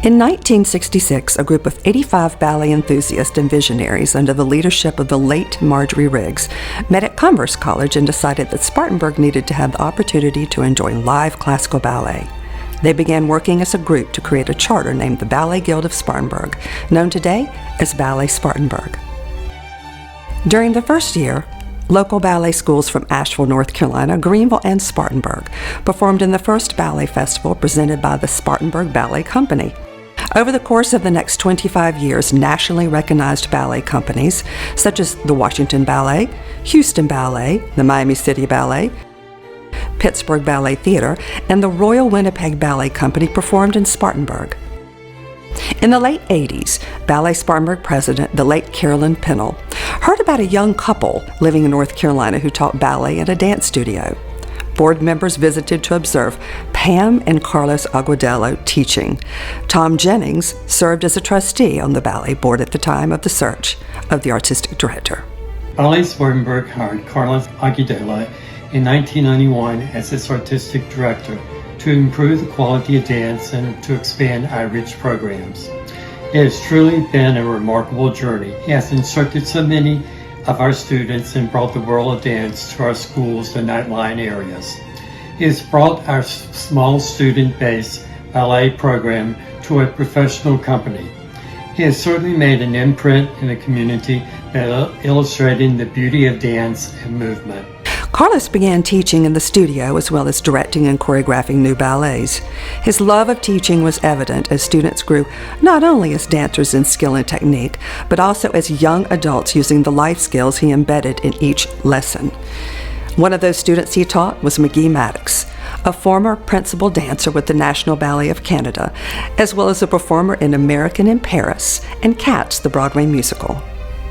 In 1966, a group of 85 ballet enthusiasts and visionaries under the leadership of the late Marjorie Riggs met at Commerce College and decided that Spartanburg needed to have the opportunity to enjoy live classical ballet. They began working as a group to create a charter named the Ballet Guild of Spartanburg, known today as Ballet Spartanburg. During the first year, local ballet schools from Asheville, North Carolina, Greenville, and Spartanburg performed in the first ballet festival presented by the Spartanburg Ballet Company. Over the course of the next 25 years, nationally recognized ballet companies such as the Washington Ballet, Houston Ballet, the Miami City Ballet, Pittsburgh Ballet Theater, and the Royal Winnipeg Ballet Company performed in Spartanburg. In the late 80s, Ballet Spartanburg president, the late Carolyn Pennell, heard about a young couple living in North Carolina who taught ballet at a dance studio. Board members visited to observe Pam and Carlos Aguadelo teaching. Tom Jennings served as a trustee on the ballet board at the time of the search of the artistic director. Ballet Spartanburg hired Carlos Aguadelo in 1991 as its artistic director to improve the quality of dance and to expand outreach programs. It has truly been a remarkable journey. He has instructed so many of our students and brought the world of dance to our schools and outlying areas. He has brought our small student-based ballet program to a professional company. He has certainly made an imprint in the community by illustrating the beauty of dance and movement. Carlos began teaching in the studio as well as directing and choreographing new ballets. His love of teaching was evident as students grew not only as dancers in skill and technique, but also as young adults using the life skills he embedded in each lesson. One of those students he taught was McGee Maddox, a former principal dancer with the National Ballet of Canada, as well as a performer in American in Paris and Cats, the Broadway musical.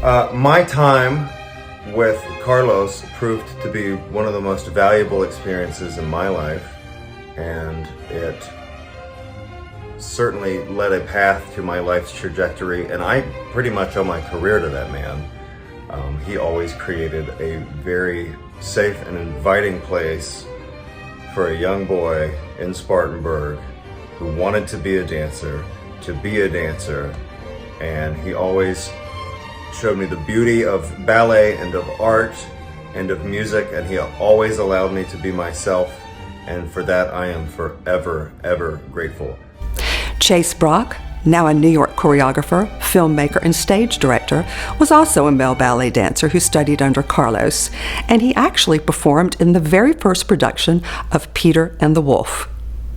My time with Carlos proved to be one of the most valuable experiences in my life, and it certainly led a path to my life's trajectory, and I pretty much owe my career to that man. He always created a very safe and inviting place for a young boy in Spartanburg who wanted to be a dancer, and he always showed me the beauty of ballet and of art and of music, and he always allowed me to be myself, and for that I am forever, ever grateful. Chase Brock, now a New York choreographer, filmmaker, and stage director, was also a male ballet dancer who studied under Carlos, and he actually performed in the very first production of Peter and the Wolf.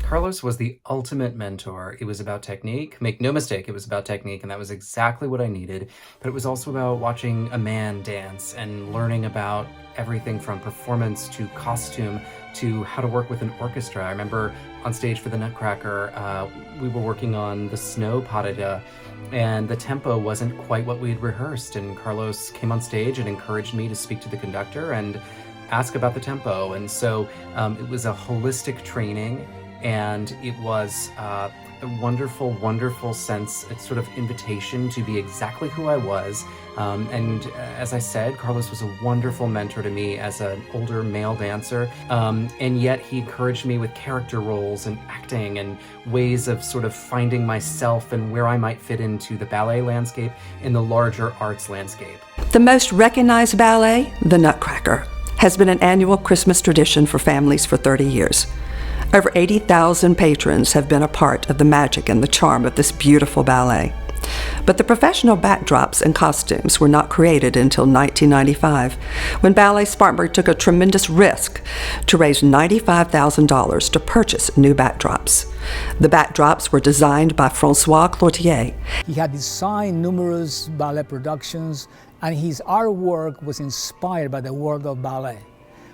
Carlos was the ultimate mentor. It was about technique. Make no mistake, it was about technique, and that was exactly what I needed. But it was also about watching a man dance and learning about everything from performance to costume to how to work with an orchestra. I remember on stage for the Nutcracker, we were working on the Snow Pas-de-Deux, and the tempo wasn't quite what we had rehearsed. And Carlos came on stage and encouraged me to speak to the conductor and ask about the tempo. And so it was a holistic training. And it was a wonderful, wonderful sense, a sort of invitation to be exactly who I was. And as I said, Carlos was a wonderful mentor to me as an older male dancer. And yet he encouraged me with character roles and acting and ways of sort of finding myself and where I might fit into the ballet landscape and the larger arts landscape. The most recognized ballet, the Nutcracker, has been an annual Christmas tradition for families for 30 years. Over 80,000 patrons have been a part of the magic and the charm of this beautiful ballet. But the professional backdrops and costumes were not created until 1995, when Ballet Spartanburg took a tremendous risk to raise $95,000 to purchase new backdrops. The backdrops were designed by Francois Cloutier. He had designed numerous ballet productions, and his artwork was inspired by the world of ballet.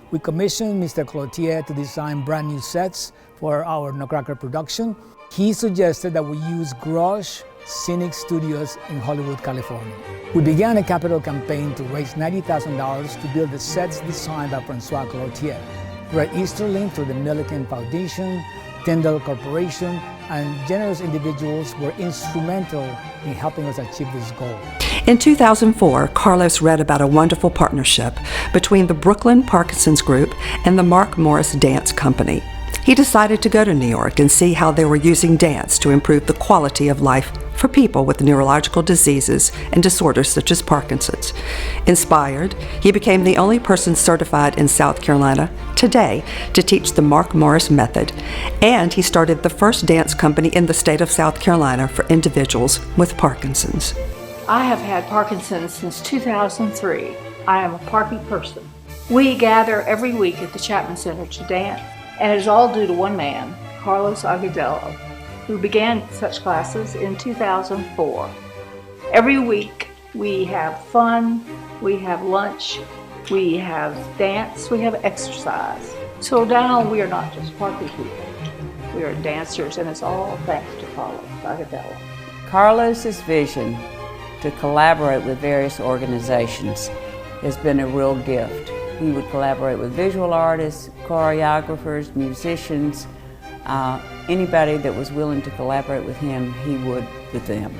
We commissioned Mr. Cloutier to design brand new sets for our Nutcracker production. He suggested that we use Grosh Scenic Studios in Hollywood, California. We began a capital campaign to raise $90,000 to build the sets designed by Francois Cloutier. Ray Easterling through the Milliken Foundation, Tyndall Corporation, and generous individuals were instrumental in helping us achieve this goal. In 2004, Carlos read about a wonderful partnership between the Brooklyn Parkinson's Group and the Mark Morris Dance Company. He decided to go to New York and see how they were using dance to improve the quality of life for people with neurological diseases and disorders such as Parkinson's. Inspired, he became the only person certified in South Carolina today to teach the Mark Morris method, and he started the first dance company in the state of South Carolina for individuals with Parkinson's. I have had Parkinson's since 2003. I am a Parky person. We gather every week at the Chapman Center to dance, and it is all due to one man, Carlos Agudelo, who began such classes in 2004. Every week we have fun, we have lunch, we have dance, we have exercise. So now we are not just Parky people, we are dancers, and it's all thanks to Carlos Agudelo. Carlos's vision to collaborate with various organizations has been a real gift. He would collaborate with visual artists, choreographers, musicians, anybody that was willing to collaborate with him, he would with them.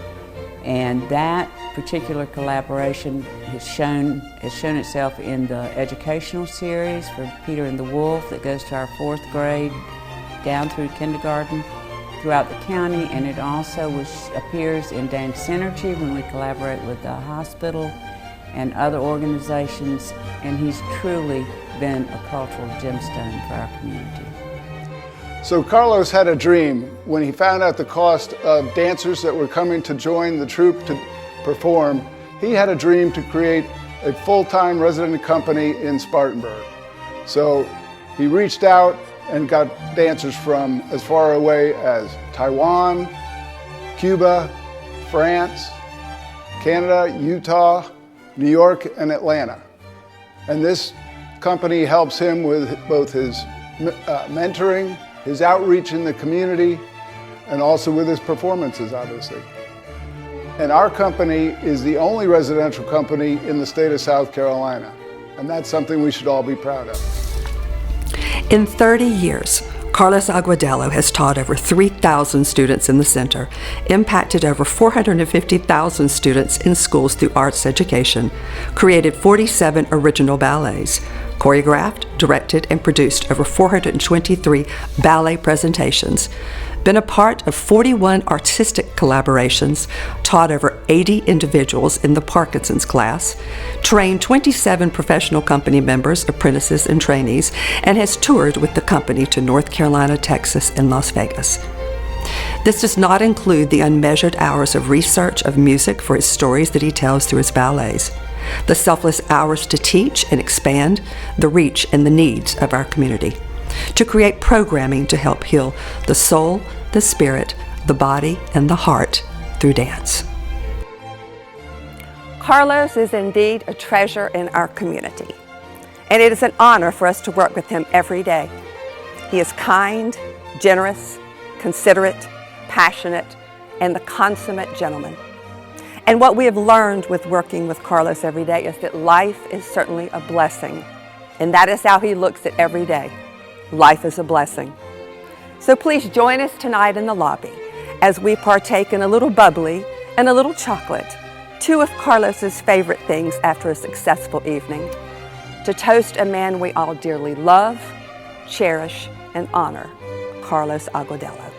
And that particular collaboration has shown itself in the educational series for Peter and the Wolf that goes to our 4th grade down through kindergarten throughout the county, and it also appears in Dance Synergy when we collaborate with the hospital and other organizations, and he's truly been a cultural gemstone for our community. So Carlos had a dream when he found out the cost of dancers that were coming to join the troupe to perform. He had a dream to create a full-time resident company in Spartanburg. So he reached out and got dancers from as far away as Taiwan, Cuba, France, Canada, Utah, New York, and Atlanta. And this company helps him with both his mentoring, his outreach in the community, and also with his performances, obviously. And our company is the only residential company in the state of South Carolina, and that's something we should all be proud of. In 30 years, Carlos Agudelo has taught over 3,000 students in the center, impacted over 450,000 students in schools through arts education, created 47 original ballets, choreographed, directed, and produced over 423 ballet presentations, been a part of 41 artistic collaborations, taught over 80 individuals in the Parkinson's class, trained 27 professional company members, apprentices, and trainees, and has toured with the company to North Carolina, Texas, and Las Vegas. This does not include the unmeasured hours of research of music for his stories that he tells through his ballets, the selfless hours to teach and expand the reach and the needs of our community, to create programming to help heal the soul, the spirit, the body, and the heart through dance. Carlos is indeed a treasure in our community, and it is an honor for us to work with him every day. He is kind, generous, considerate, passionate, and the consummate gentleman. And what we have learned with working with Carlos every day is that life is certainly a blessing, and that is how he looks at every day. Life is a blessing. So please join us tonight in the lobby as we partake in a little bubbly and a little chocolate, two of Carlos's favorite things after a successful evening, to toast a man we all dearly love, cherish, and honor, Carlos Agudelo.